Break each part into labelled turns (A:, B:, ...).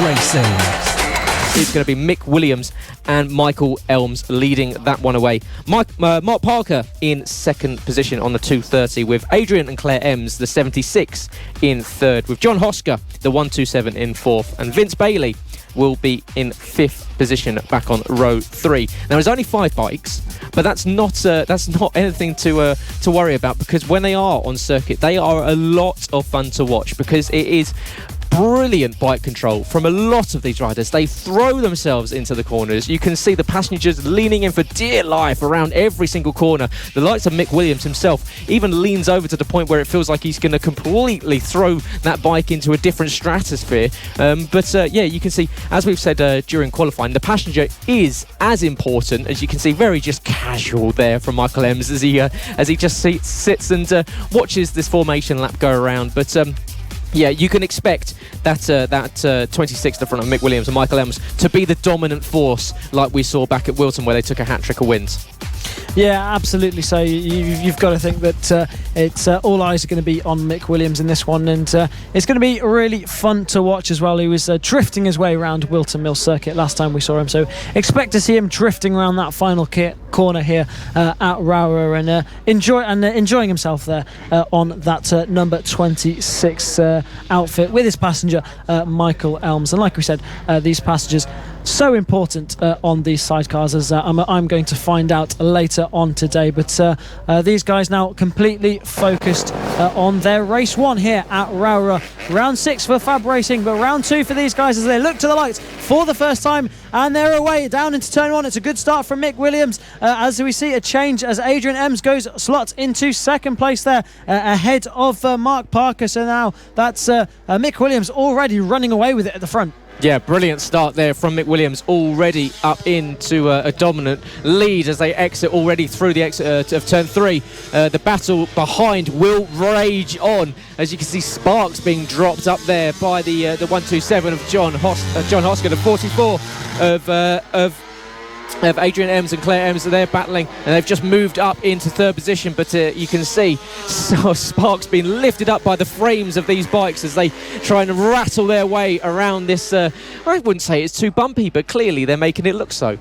A: Racing.
B: It's going to be Mick Williams and Michael Elms leading that one away. Mark Parker in second position on the 230, with Adrian and Claire Ems, the 76, in third, with John Hosker, the 127, in fourth, and Vince Bailey will be in fifth position back on row 3. Now, there's only 5 bikes, but that's not anything to worry about, because when they are on circuit, they are a lot of fun to watch, because it is brilliant bike control from a lot of these riders. They throw themselves into the corners. You can see the passengers leaning in for dear life around every single corner. The likes of Mick Williams himself even leans over to the point where it feels like he's going to completely throw that bike into a different stratosphere. Yeah, you can see, as we've said during qualifying, the passenger is as important. As you can see, very just casual there from Michael Ems as he just sits and watches this formation lap go around. But yeah, you can expect that 26 in front of Mick Williams and Michael Elms to be the dominant force, like we saw back at Wilton, where they took a hat-trick of wins.
C: Yeah, absolutely. So you've got to think that it's all eyes are going to be on Mick Williams in this one, and it's going to be really fun to watch as well. He was drifting his way around Wilton Mill Circuit last time we saw him, so expect to see him drifting around that final corner here at Rowrah, and enjoying himself there on that number 26 outfit with his passenger Michael Elms. And like we said, these passengers so important on these sidecars, as I'm going to find out later on today. But these guys now completely focused on their race 1 here at Rowrah. Round 6 for FAB-Racing, but round 2 for these guys as they look to the lights for the first time, and they're away down into turn 1. It's a good start from Mick Williams as we see a change as Adrian Ems slots into second place there ahead of Mark Parker. So now that's Mick Williams already running away with it at the front.
B: Yeah, brilliant start there from Mick Williams, already up into a dominant lead as they exit already through the exit of turn 3. The battle behind will rage on, as you can see sparks being dropped up there by the 127 of John Hosker, the 44 of Adrian Ems and Claire Ems. They're battling, and they've just moved up into third position, but you can see sparks being lifted up by the frames of these bikes as they try and rattle their way around this I wouldn't say it's too bumpy, but clearly they're making it look so.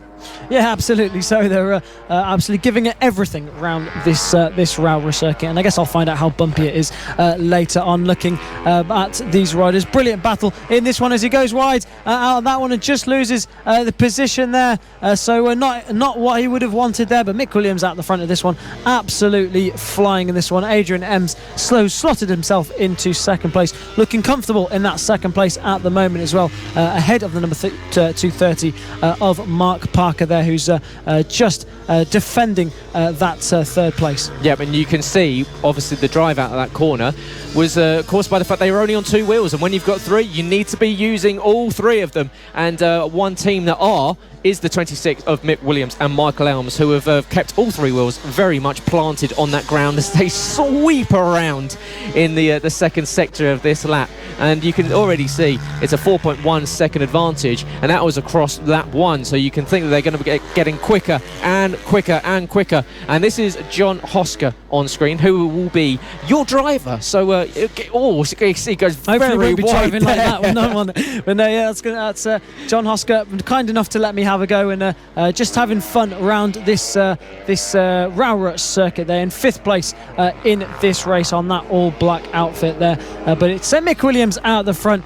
C: Yeah, absolutely. So they're absolutely giving it everything around this Rowrah circuit, and I guess I'll find out how bumpy it is later on, looking at these riders. Brilliant battle in this one as he goes wide out of that one and just loses the position there. So not what he would have wanted there, but Mick Williams out the front of this one, absolutely flying in this one. Adrian Ems slotted himself into second place, looking comfortable in that second place at the moment as well, ahead of the number 230 of Mark Parker there, who's just defending that third place.
B: Yeah, and you can see obviously the drive out of that corner was caused by the fact they were only on 2 wheels, and when you've got 3 you need to be using all 3 of them, and one team that is the 26 of Mick Williams and Michael Elms, who have kept all 3 wheels very much planted on that ground as they sweep around in the second sector of this lap. And you can already see it's a 4.1 second advantage, and that was across lap 1, so you can think that they're going to be getting quicker and quicker and quicker. And this is John Hosker on screen, who will be your driver. So he goes very
C: be
B: wide
C: driving like that with no one. But no, yeah, that's John Hosker, kind enough to let me have a go, and just having fun around this Rowrah circuit there, in 5th place in this race on that all black outfit there. But it's Mick Williams out the front,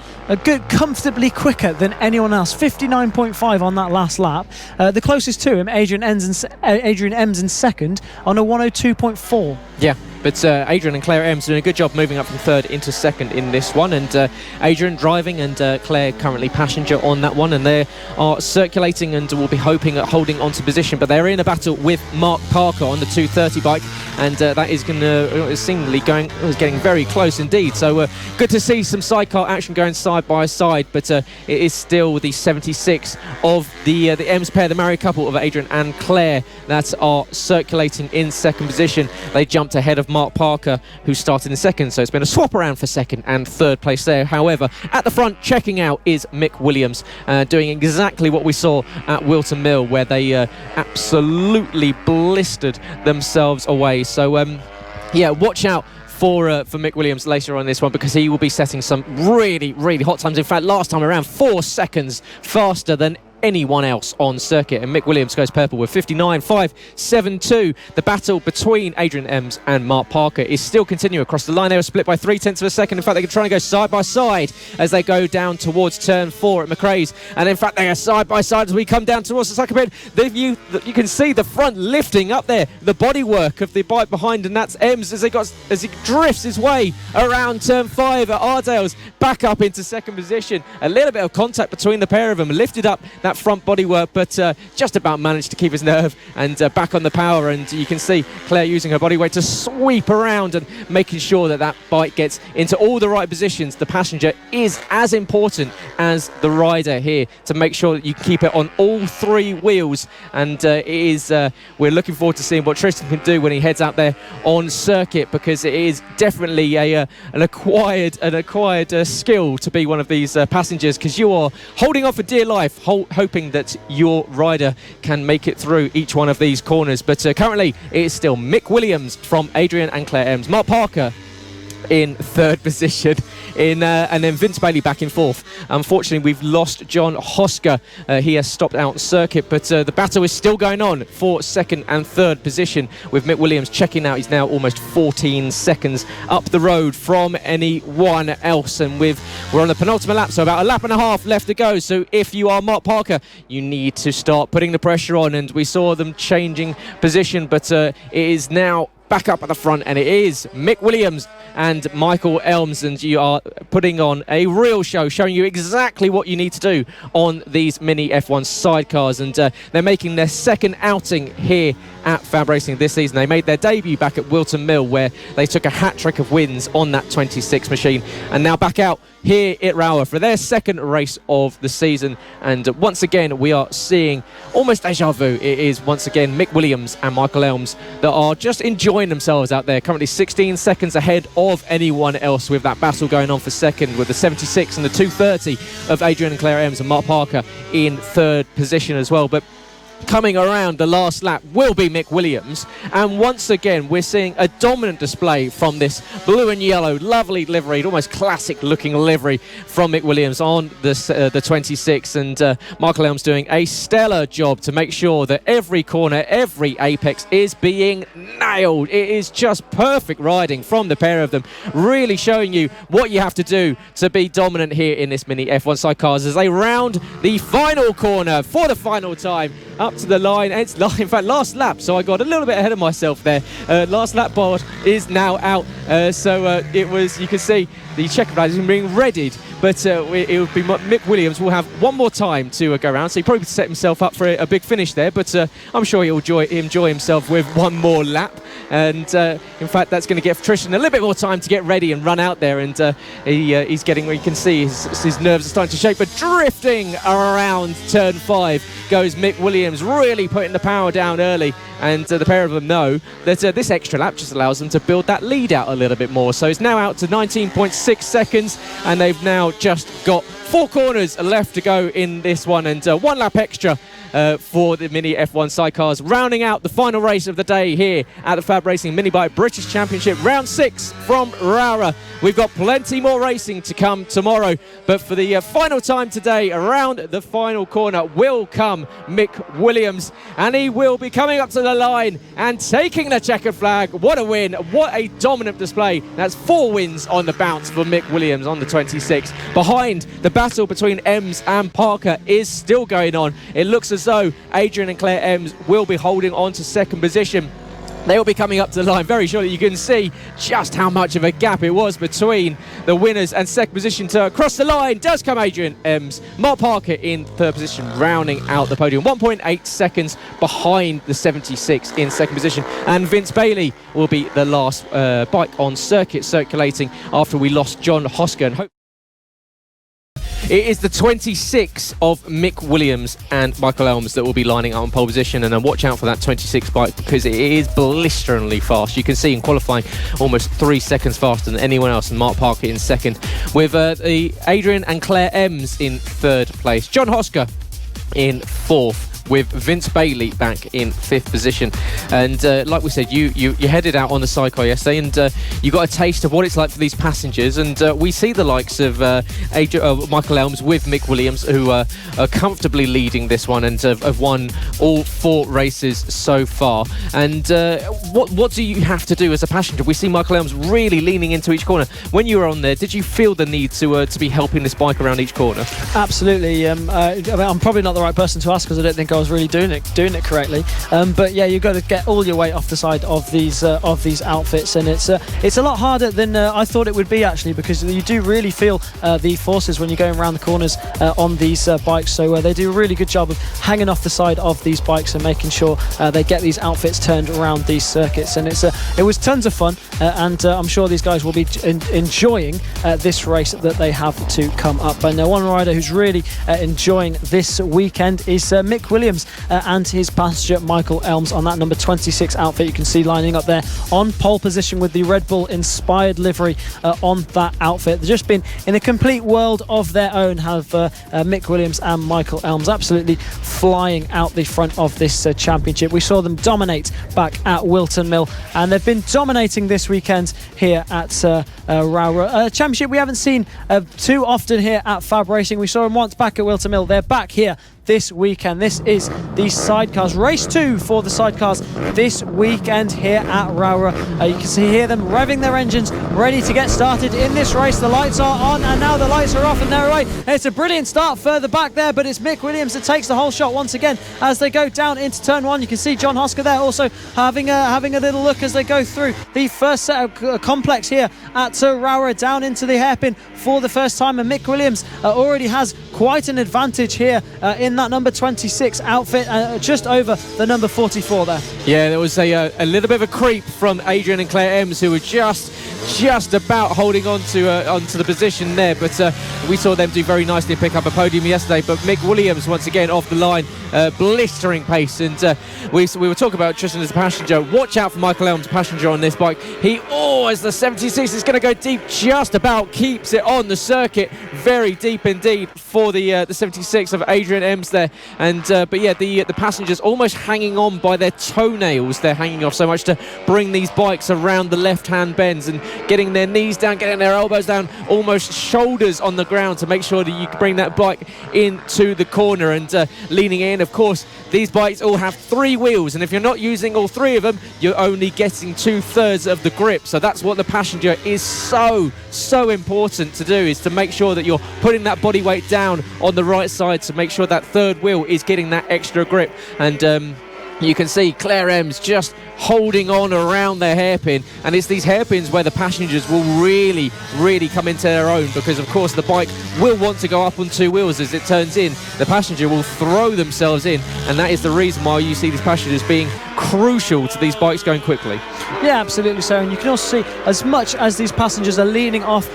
C: comfortably quicker than anyone else, 59.5 on that last lap. The closest to him, Adrian Ems in second on a 102.4.
B: Yeah, but Adrian and Claire Ems doing a good job moving up from third into second in this one, and Adrian driving and Claire currently passenger on that one, and they are circulating and will be hoping at holding onto position, but they're in a battle with Mark Parker on the 230 bike, and that is going to seemingly getting very close indeed. So good to see some sidecar action going side by side, but it is still the 76 of the Ems pair, the married couple of Adrian and Claire, that are circulating in second position. They jumped ahead of Mark Parker, who started in second, so it's been a swap around for second and third place there. However, at the front checking out is Mick Williams, doing exactly what we saw at Wilton Mill, where they absolutely blistered themselves away. So yeah, watch out for Mick Williams later on in this one, because he will be setting some really, really hot times. In fact, last time around, 4 seconds faster than anyone else on circuit, and Mick Williams goes purple with 59.572. The battle between Adrian Ems and Mark Parker is still continuing across the line. They were split by 0.3 of a second. In fact, they can try and go side by side as they go down towards turn 4 at McRae's, and in fact they are side by side as we come down towards the second bit. You can see the front lifting up there, the bodywork of the bike behind, and that's Ems as he drifts his way around turn 5 at Ardales, back up into second position. A little bit of contact between the pair of them, lifted up that front bodywork, but just about managed to keep his nerve and back on the power. And you can see Claire using her body weight to sweep around and making sure that bike gets into all the right positions. The passenger is as important as the rider here to make sure that you keep it on all 3 wheels, and we're looking forward to seeing what Trystan can do when he heads out there on circuit, because it is definitely an acquired skill to be one of these passengers, because you are holding on for dear life, hoping that your rider can make it through each one of these corners. But currently it is still Mick Williams from Adrian and Claire Ems, Mark Parker in 3rd position, and then Vince Bailey back in 4th. Unfortunately, we've lost John Hosker. He has stopped out on circuit, but the battle is still going on for 2nd and 3rd position, with Mick Williams checking out. He's now almost 14 seconds up the road from anyone else, and we're on the penultimate lap, so about a lap and a half left to go. So if you are Mark Parker, you need to start putting the pressure on, and we saw them changing position, but it is now back up at the front, and it is Mick Williams and Michael Elms, and you are putting on a real show, showing you exactly what you need to do on these Mini F1 sidecars. And they're making their 2nd outing here at FAB-Racing this season. They made their debut back at Wilton Mill, where they took a hat-trick of wins on that 26 machine, and now back out here at Rowrah for their 2nd race of the season. And once again, we are seeing almost deja vu. It is once again Mick Williams and Michael Elms that are just enjoying themselves out there, currently 16 seconds ahead of anyone else, with that battle going on for 2nd, with the 76 and the 230 of Adrian and Claire Ems, and Mark Parker in 3rd position as well. But coming around the last lap will be Mick Williams, and once again we're seeing a dominant display from this blue and yellow, lovely livery, almost classic looking livery from Mick Williams on the 26, and Michael Elms doing a stellar job to make sure that every corner, every apex is being nailed. It is just perfect riding from the pair of them, really showing you what you have to do to be dominant here in this Mini F1 sidecars as they round the final corner for the final time up to the line. It's in fact last lap, so I got a little bit ahead of myself there. Last lap board is now out, so it was, you can see the checker flag is being readied, but it will be Mick Williams will have one more time to go around, so he probably set himself up for a big finish there, but I'm sure he'll enjoy himself with one more lap. And in fact, that's going to give Trystan a little bit more time to get ready and run out there, and he's getting, you can see his nerves are starting to shake, but drifting around turn 5 goes Mick Williams, really putting the power down early, and the pair of them know that this extra lap just allows them to build that lead out a little bit more. So it's now out to 19.6 seconds, and they've now just got 4 corners left to go in this one, and 1 lap extra for the Mini F1 sidecars, rounding out the final race of the day here at the FAB-Racing Minibike British Championship, round 6 from Rowrah. We've got plenty more racing to come tomorrow, but for the final time today, around the final corner will come Mick Williams, and he will be coming up to the line and taking the checkered flag. What a win, what a dominant display. That's 4 wins on the bounce for Mick Williams on the 26. Behind, the battle between Ems and Parker is still going on. It looks as though Adrian and Claire Ems will be holding on to 2nd position. They will be coming up to the line very shortly. You can see just how much of a gap it was between the winners and 2nd position. To cross the line does come Adrian Ems. Mark Parker in 3rd position, rounding out the podium. 1.8 seconds behind the 76 in 2nd position. And Vince Bailey will be the last bike on circuit circulating after we lost John Hosker. And it is the 26 of Mick Williams and Michael Elms that will be lining up on pole position, and watch out for that 26 bike because it is blisteringly fast. You can see in qualifying almost 3 seconds faster than anyone else, and Mark Parker in 2nd, with the Adrian and Claire Ems in 3rd place. John Hosker in 4th. with Vince Bailey back in 5th position. And like we said, you headed out on the sidecar yesterday, and you got a taste of what it's like for these passengers. And we see the likes of Michael Elms with Mick Williams, who are comfortably leading this one and have won all 4 races so far. And what do you have to do as a passenger? We see Michael Elms really leaning into each corner. When you were on there, did you feel the need to be helping this bike around each corner?
C: Absolutely. I'm probably not the right person to ask because I don't think I was really doing it correctly. But yeah, you've got to get all your weight off the side of these outfits, and it's a lot harder than I thought it would be, actually, because you do really feel the forces when you're going around the corners on these bikes. So they do a really good job of hanging off the side of these bikes and making sure they get these outfits turned around these circuits. And it was tons of fun, and I'm sure these guys will be enjoying this race that they have to come up. And one rider who's really enjoying this weekend is Mick Williams and his passenger Michael Elms on that number 26 outfit. You can see lining up there on pole position with the Red Bull inspired livery on that outfit. They've just been in a complete world of their own, have Mick Williams and Michael Elms absolutely flying out the front of this championship. We saw them dominate back at Wilton Mill, and they've been dominating this weekend here at Rowrah. Championship we haven't seen too often here at FAB-Racing. We saw them once back at Wilton Mill. They're back here this weekend. This is the Sidecars, race 2 for the Sidecars this weekend here at Rowrah. You can hear them revving their engines, ready to get started in this race. The lights are on, and now the lights are off, and they're away. It's a brilliant start further back there, but it's Mick Williams that takes the whole shot once again as they go down into turn 1. You can see John Hosker there also having a little look as they go through the first set of complex here at Rowrah, down into the hairpin for the first time, and Mick Williams already has quite an advantage here in that number 26 outfit, just over the number 44 there.
B: Yeah, there was a little bit of a creep from Adrian and Claire Ems, who were just about holding on to onto the position there, but we saw them do very nicely and pick up a podium yesterday. But Mick Williams once again off the line, blistering pace, and we were talking about Trystan as a passenger. Watch out for Michael Elms, passenger on this bike. He as the 76 is going to go deep, just about keeps it on the circuit, very deep indeed for the 76 of Adrian Ems there. And but yeah, the passengers almost hanging on by their toenails. They're hanging off so much to bring these bikes around the left-hand bends and getting their knees down, getting their elbows down, almost shoulders on the ground to make sure that you can bring that bike into the corner, and leaning in. Of course, these bikes all have 3 wheels, and if you're not using all 3 of them, you're only getting 2/3 of the grip. So that's what the passenger is so important to do, is to make sure that you're putting that body weight down on the right side to make sure that 3rd wheel is getting that extra grip. And you can see Claire Ems just holding on around their hairpin, and it's these hairpins where the passengers will really come into their own, because of course the bike will want to go up on 2 wheels. As it turns in, the passenger will throw themselves in, and that is the reason why you see these passengers being crucial to these bikes going quickly.
C: Yeah, absolutely so. And you can also see, as much as these passengers are leaning off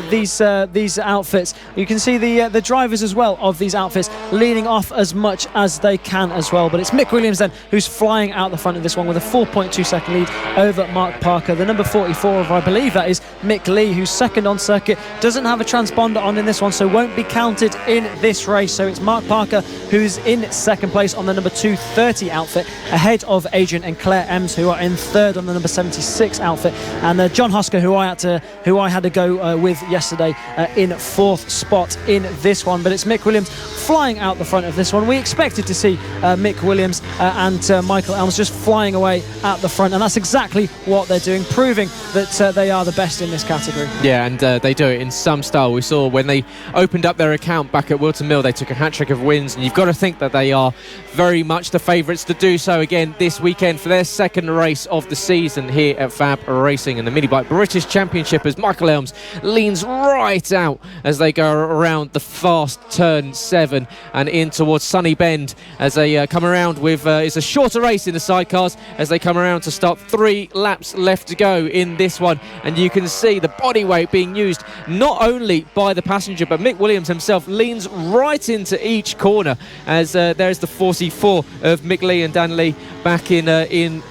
C: these outfits, you can see the drivers as well of these outfits leaning off as much as they can as well. But it's Mick Williams then who's flying out the front of this one with a 4.2 second lead over Mark Parker. The number 44 of, I believe that is Mick Lee, who's second on circuit, doesn't have a transponder on in this one, so won't be counted in this race. So it's Mark Parker who's in second place on the number 230 outfit, ahead of Adrian and Claire Ems, who are in third on the number 76 outfit, and John Hosker, who I had to go with yesterday, in 4th spot in this one. But it's Mick Williams flying out the front of this one. We expected to see Mick Williams and Michael Elms just flying away at the front, and that's exactly what they're doing, proving that they are the best in this category.
B: Yeah, and they do it in some style. We saw when they opened up their account back at Wilton Mill, they took a hat-trick of wins, and you've got to think that they are very much the favourites to do so again this weekend for their 2nd race of the season here at FAB-Racing and the Minibike British Championship, as Michael Elms leans right out as they go around the fast turn 7 and in towards Sunny Bend as they come around with it's a shorter race in the sidecars as they come around to start. 3 laps left to go in this one, and you can see the body weight being used not only by the passenger, but Mick Williams himself leans right into each corner as there's the 44 of Mick Lee and Dan Lee back in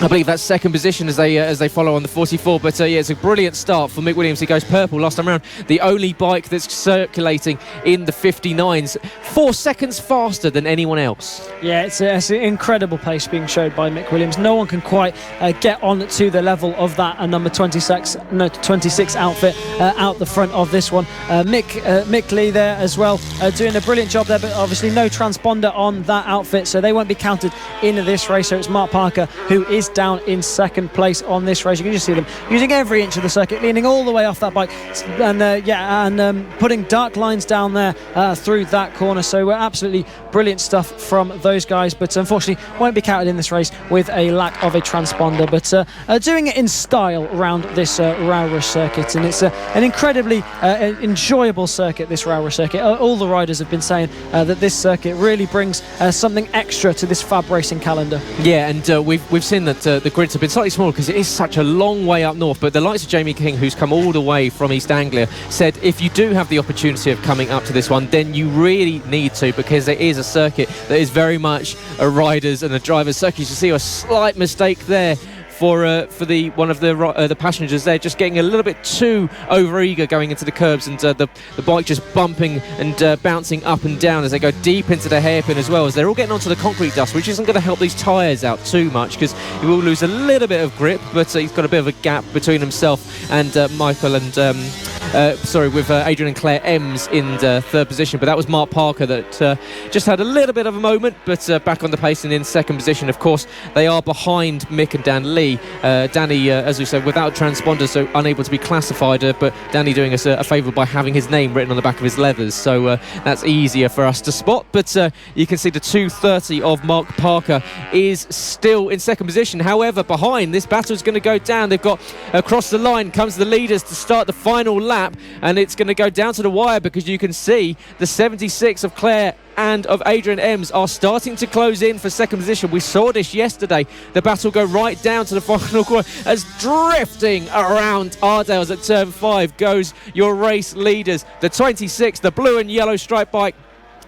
B: I believe that's second position as they follow on the 44. But yeah, it's a brilliant start for Mick Williams. He goes purple last time round. The only bike that's circulating in the 59s, 4 seconds faster than anyone else.
C: Yeah, it's an incredible pace being showed by Mick Williams. No one can quite get on to the level of that number 26 outfit out the front of this one. Mick Lee there as well, doing a brilliant job there, but obviously no transponder on that outfit, so they won't be counted into this race. So it's Mark Parker who is down in second place on this race. You can just see them using every inch of the circuit, leaning all the way off that bike, and putting dark lines down there through that corner. So absolutely brilliant stuff from those guys, but unfortunately won't be counted in this race with a lack of a transponder. But doing it in style around this Rowrah circuit, and it's an incredibly enjoyable circuit, this Rowrah circuit. All the riders have been saying that this circuit really brings something extra to this FAB-Racing calendar.
B: Yeah, and we've seen that the grids have been slightly smaller because it is such a long way up north, but the likes of Jamie King, who's come all the way from East Anglia, said if you do have the opportunity of coming up to this one, then you really need to, because it is a circuit that is very much a rider's and a driver's circuit. You see a slight mistake there for one of the passengers there, just getting a little bit too over-eager going into the curbs, and the bike just bumping and bouncing up and down as they go deep into the hairpin, as well as they're all getting onto the concrete dust, which isn't going to help these tyres out too much, because he will lose a little bit of grip, but he's got a bit of a gap between himself and Michael and with Adrian and Claire Ems in the third position. But that was Mark Parker that just had a little bit of a moment, but back on the pace and in second position. Of course, they are behind Mick and Dan Lee. Danny, as we said, without transponder, so unable to be classified, but Danny doing us a favour by having his name written on the back of his leathers, so that's easier for us to spot. But you can see the 2:30 of Mark Parker is still in second position. However, behind, this battle is going to go down. They've got across the line comes the leaders to start the final lap, and it's going to go down to the wire, because you can see the 76 of Claire and of Adrian Ems are starting to close in for second position. We saw this yesterday. The battle go right down to the final corner, as drifting around Ardales at turn 5 goes your race leaders. The 26, the blue and yellow striped bike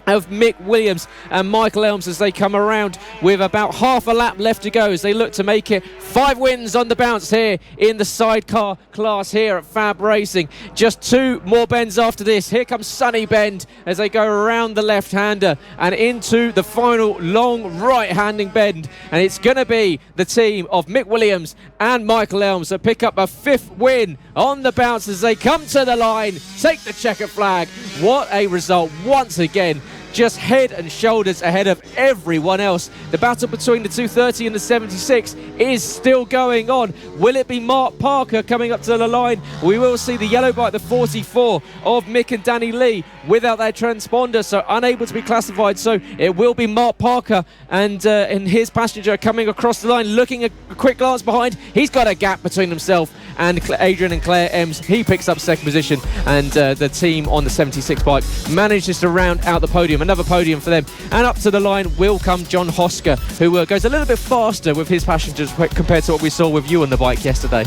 B: of Mick Williams and Michael Elms, as they come around with about half a lap left to go, as they look to make it 5 wins on the bounce here in the sidecar class here at Fab Racing. Just 2 more bends after this. Here comes Sunny Bend as they go around the left-hander and into the final long right-handing bend, and it's going to be the team of Mick Williams and Michael Elms that pick up a 5th win on the bounce as they come to the line, take the checkered flag. What a result once again, just head and shoulders ahead of everyone else. The battle between the 230 and the 76 is still going on. Will it be Mark Parker coming up to the line? We will see the yellow bike, the 44 of Mick and Danny Lee, without their transponder, so unable to be classified. So it will be Mark Parker and his passenger coming across the line, looking a quick glance behind. He's got a gap between himself and Adrian and Claire Ems. He picks up second position, and the team on the 76 bike manages to round out the podium. Another podium for them, and up to the line will come John Hosker, who goes a little bit faster with his passengers compared to what we saw with you on the bike yesterday.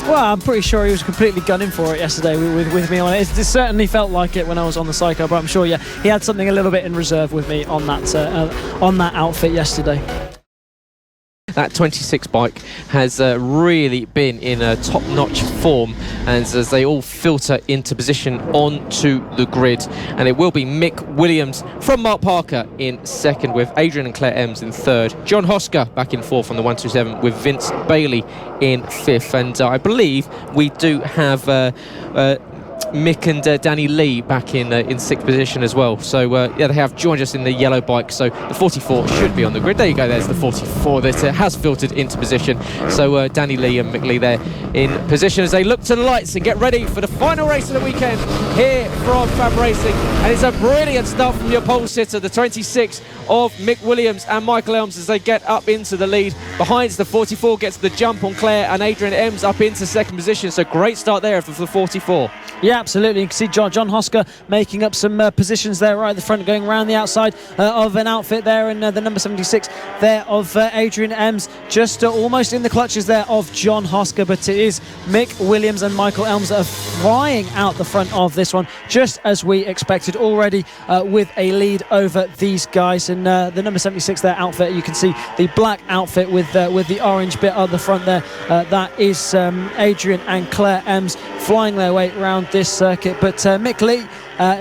C: Well, I'm pretty sure he was completely gunning for it yesterday with me on it. It certainly felt like it when I was on the sidecar, but I'm sure, yeah, he had something a little bit in reserve with me on that outfit yesterday.
B: That 26 bike has really been in a top-notch form, and as they all filter into position onto the grid, and it will be Mick Williams from Mark Parker in second, with Adrian and Claire Ems in third, John Hosker back in fourth on the 127, with Vince Bailey in fifth, and I believe we do have Mick and Danny Lee back in sixth position as well. So yeah, they have joined us in the yellow bike, so the 44 should be on the grid. There you go, there's the 44 that has filtered into position. So Danny Lee and Mick Lee there in position as they look to the lights and get ready for the final race of the weekend here from Fab Racing. And it's a brilliant start from your pole sitter, the 26 of Mick Williams and Michael Elms, as they get up into the lead. Behind the 44 gets the jump on Claire and Adrian Ems up into second position, so great start there for the 44.
C: Yeah, absolutely. You can see John Hosker making up some positions there right at the front, going around the outside of an outfit there, and the number 76 there of Adrian Ems, just almost in the clutches there of John Hosker. But it is Mick Williams and Michael Elms that are flying out the front of this one, just as we expected, already with a lead over these guys. And the number 76 there outfit, you can see the black outfit with the orange bit at the front there. That is Adrian and Claire Ems flying their way around this circuit. But Mick Lee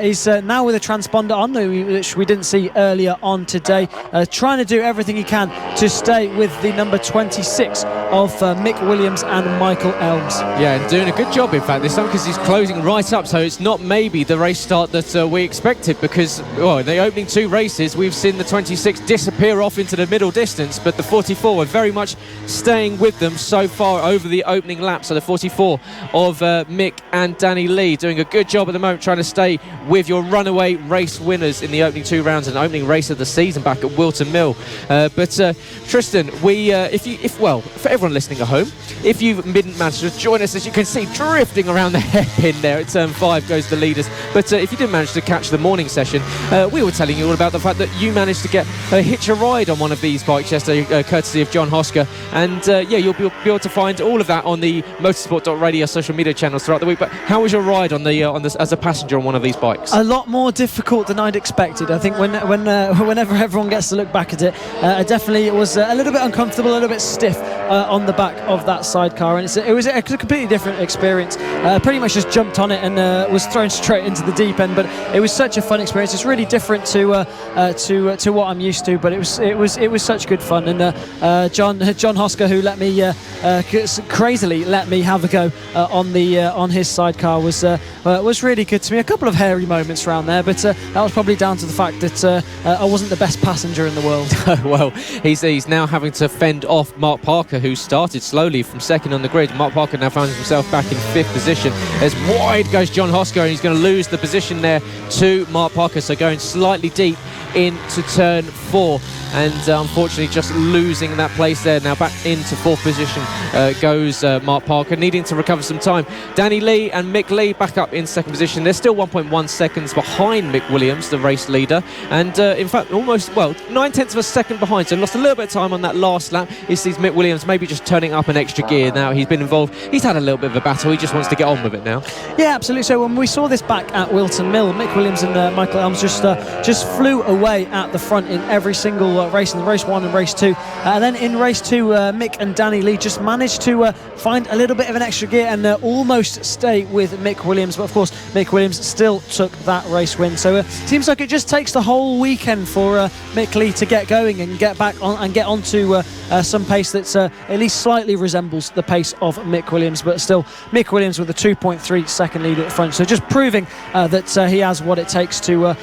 C: is now with a transponder on, which we didn't see earlier on today, trying to do everything he can to stay with the number 26 of Mick Williams and Michael Elms.
B: Yeah, and doing a good job, in fact, this time, because he's closing right up, so it's not maybe the race start that we expected, because in the opening two races we've seen the 26 disappear off into the middle distance, but the 44 were very much staying with them so far over the opening lap. So the 44 of Mick and Danny Lee doing a good job at the moment, trying to stay with your runaway race winners in the opening two rounds and opening race of the season back at Wilton Mill. But Trystan, for everyone listening at home, if you didn't manage to join us, as you can see, drifting around the hairpin there at turn 5 goes the leaders. But if you didn't manage to catch the morning session, we were telling you all about the fact that you managed to get hitch a ride on one of these bikes yesterday, courtesy of John Hosker. And you'll be able to find all of that on the motorsport.radio social media channels throughout the week. But how was your ride on this as a passenger on one of these bikes?
C: A lot more difficult than I'd expected. I think whenever everyone gets to look back at it, definitely it was a little bit uncomfortable, a little bit stiff on the back of that sidecar, and it was a completely different experience. Pretty much just jumped on it and was thrown straight into the deep end, but it was such a fun experience. It's really different to what I'm used to, but it was such good fun. And John Hosker, who let me crazily let me have a go on his sidecar, was really good to me. A couple of hairy moments around there, but that was probably down to the fact that I wasn't the best passenger in the world.
B: Well, he's now having to fend off Mark Parker, who started slowly from second on the grid. Mark Parker now finds himself back in 5th position. As wide goes John Hosker, and he's going to lose the position there to Mark Parker, so going slightly deep into turn 4, and unfortunately just losing that place there. Now back into 4th position goes Mark Parker, needing to recover some time. Danny Lee and Mick Lee back up in 2nd position. They're still 1.1 seconds behind Mick Williams, the race leader, and in fact almost 9/10 of a second behind, so lost a little bit of time on that last lap. He sees Mick Williams maybe just turning up an extra gear now. He's been involved, he's had a little bit of a battle, he just wants to get on with it now.
C: Yeah, absolutely. So when we saw this back at Wilton Mill, Mick Williams and Michael Elms just flew away at the front in every single race, in race 1 and race 2, and then in race 2 Mick and Danny Lee just managed to find a little bit of an extra gear and almost stay with Mick Williams, but of course Mick Williams still took that race win. So it seems like it just takes the whole weekend for Mick Lee to get going and get back on and get onto some pace that's at least slightly resembles the pace of Mick Williams, but still Mick Williams with a 2.3 second lead at the front, so just proving that he has what it takes to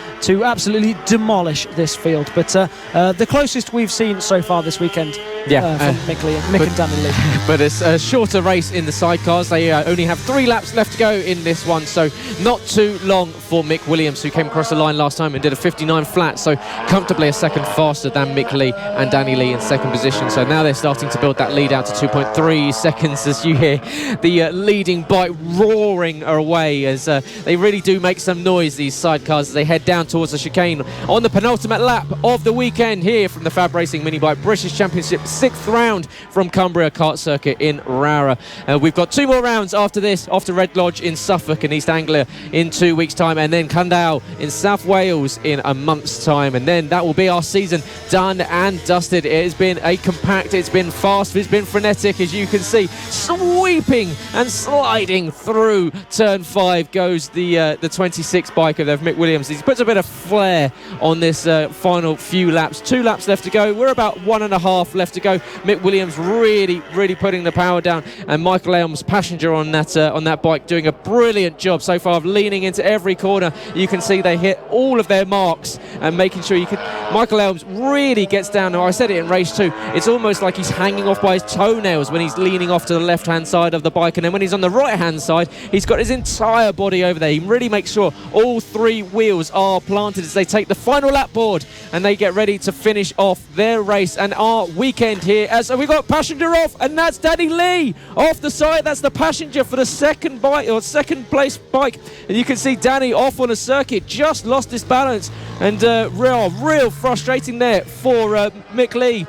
C: absolutely demolish this field. But the closest we've seen so far this weekend from Mick and Danny Lee.
B: But it's a shorter race in the sidecars. They only have 3 laps left to go in this one, so not too long for Mick Williams, who came across the line last time and did a 59 flat, so comfortably a second faster than Mick Lee and Danny Lee in 2nd position. So now they're starting to build that lead out to 2.3 seconds as you hear the leading bike roaring away, as they really do make some noise, these sidecars, as they head down towards the chicane on the penultimate lap of the weekend here from the FAB-Racing Minibike British Championship 6th round from Cumbria Kart Circuit in Rowrah. We've got 2 more rounds after this, after Red Lodge in Suffolk and East Anglia in 2 weeks' time, and then Cundall in South Wales in a month's time, and then that will be our season done and dusted. It has been a compact, it's been fast, it's been frenetic, as you can see. Sweeping and sliding through turn 5 goes the 26 bike of Mick Williams. He puts a bit of flair on this final few laps. 2 laps left to go. We're about 1.5 left to go. Mick Williams really putting the power down, and Michael Elms, passenger on that bike, doing a brilliant job so far of leaning into every corner. You can see they hit all of their marks and making sure you could Michael Elms really gets down. Now, I said it in race 2, it's almost like he's hanging off by his toenails when he's leaning off to the left-hand side of the bike, and then when he's on the right-hand side, he's got his entire body over there. He really makes sure all 3 wheels are planted as they take the final lap board and they get ready to finish off their race and our weekend here. As we got passenger off, and that's Danny Lee off the side. That's the passenger for the second place bike, and you can see Danny off on a circuit, just lost his balance, and real frustrating there for Mick Lee.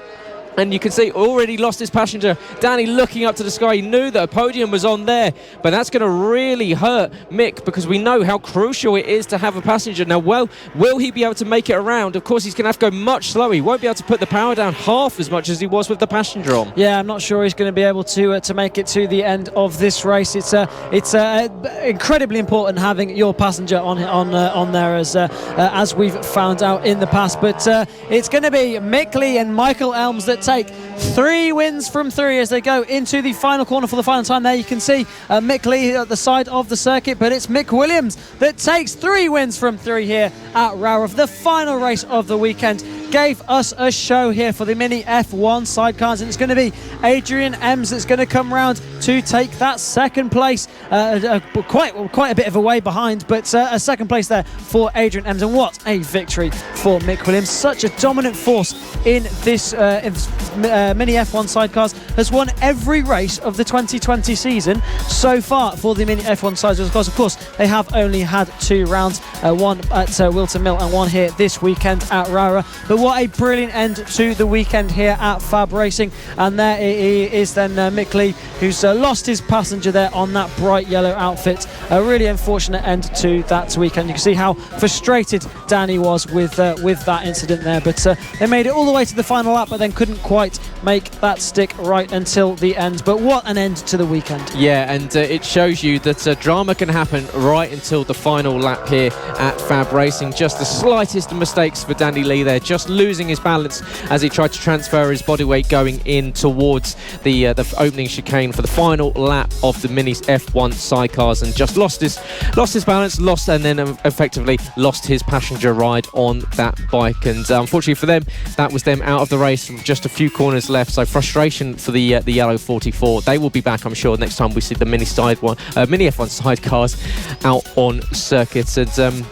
B: And you can see already lost his passenger. Danny looking up to the sky. He knew that a podium was on there, but that's going to really hurt Mick, because we know how crucial it is to have a passenger. Now, well, will he be able to make it around? Of course, he's going to have to go much slower. He won't be able to put the power down half as much as he was with the passenger on. Yeah,
C: I'm not sure he's going to be able to make it to the end of this race. It's incredibly important having your passenger on there, as we've found out in the past. But it's going to be Mick Lee and Michael Elms that take 3 wins from 3 as they go into the final corner for the final time. There you can see Mick Lee at the side of the circuit, but it's Mick Williams that takes 3 wins from 3 here at Rowrah. The final race of the weekend gave us a show here for the Mini F1 Sidecars, and it's going to be Adrian Ems that's going to come round to take that second place, quite a bit of a way behind, but a second place there for Adrian Ems. And what a victory for Mick Williams. Such a dominant force in this Mini F1 Sidecars. Has won every race of the 2020 season so far for the Mini F1 Sidecars. Of course, they have only had 2 rounds, one at Wilton Mill and one here this weekend at Rowrah. But what a brilliant end to the weekend here at FAB-Racing. And there is then Mick Lee, who's lost his passenger there on that bright yellow outfit. A really unfortunate end to that weekend. You can see how frustrated Danny was with that incident there. But they made it all the way to the final lap, but then couldn't quite make that stick right until the end. But what an end to the weekend.
B: Yeah, and it shows you that drama can happen right until the final lap here at FAB-Racing. Just the slightest mistakes for Danny Lee there, just losing his balance as he tried to transfer his body weight going in towards the opening chicane for the final lap of the Mini F1 Sidecars, and just lost his balance, and then effectively lost his passenger ride on that bike. And unfortunately for them, that was them out of the race with just a few corners left. So frustration for the yellow 44. They will be back, I'm sure, next time we see the Mini F1 Sidecars out on circuits, and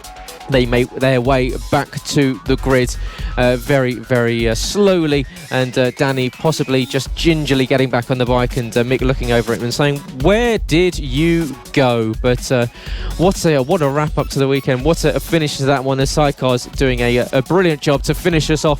B: they make their way back to the grid very, very slowly, and Danny possibly just gingerly getting back on the bike, and Mick looking over it and saying, "Where did you go?" But what a wrap up to the weekend. What a finish to that one. The Sidecars doing a brilliant job to finish us off